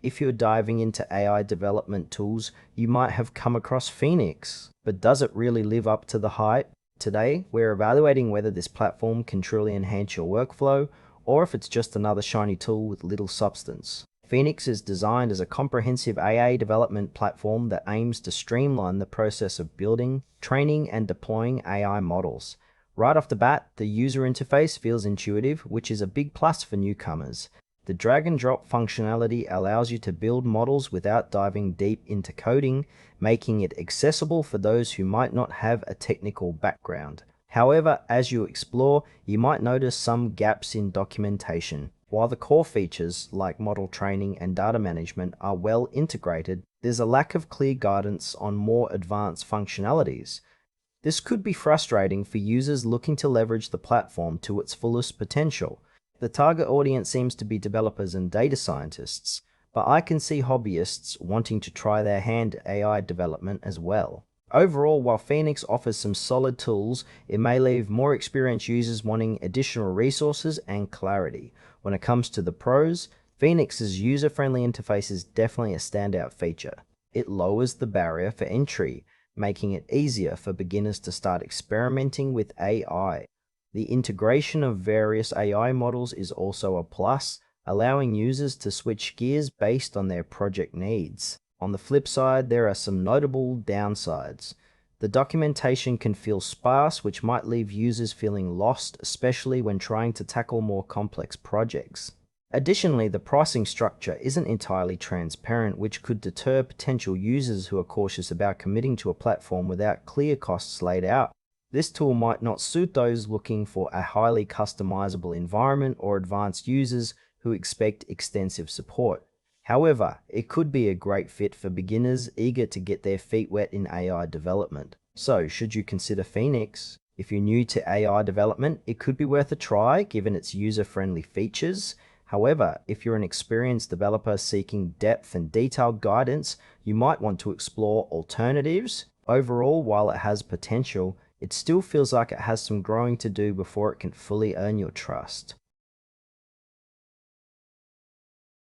If you're diving into AI development tools, you might have come across Phoenix. But does it really live up to the hype? Today, we're evaluating whether this platform can truly enhance your workflow, or if it's just another shiny tool with little substance. Phoenix is designed as a comprehensive AI development platform that aims to streamline the process of building, training, and deploying AI models. Right off the bat, the user interface feels intuitive, which is a big plus for newcomers. The drag and drop functionality allows you to build models without diving deep into coding, making it accessible for those who might not have a technical background. However, as you explore, you might notice some gaps in documentation. While the core features, like model training and data management, are well integrated, there's a lack of clear guidance on more advanced functionalities. This could be frustrating for users looking to leverage the platform to its fullest potential. The target audience seems to be developers and data scientists, but I can see hobbyists wanting to try their hand at AI development as well. Overall, while Phoenix offers some solid tools, it may leave more experienced users wanting additional resources and clarity. When it comes to the pros, Phoenix's user-friendly interface is definitely a standout feature. It lowers the barrier for entry, making it easier for beginners to start experimenting with AI. The integration of various AI models is also a plus, allowing users to switch gears based on their project needs. On the flip side, there are some notable downsides. The documentation can feel sparse, which might leave users feeling lost, especially when trying to tackle more complex projects. Additionally, the pricing structure isn't entirely transparent, which could deter potential users who are cautious about committing to a platform without clear costs laid out. This tool might not suit those looking for a highly customizable environment or advanced users who expect extensive support. However, it could be a great fit for beginners eager to get their feet wet in AI development. So, should you consider Phoenix? If you're new to AI development, it could be worth a try given its user-friendly features. However, if you're an experienced developer seeking depth and detailed guidance, you might want to explore alternatives. Overall, while it has potential, it still feels like it has some growing to do before it can fully earn your trust.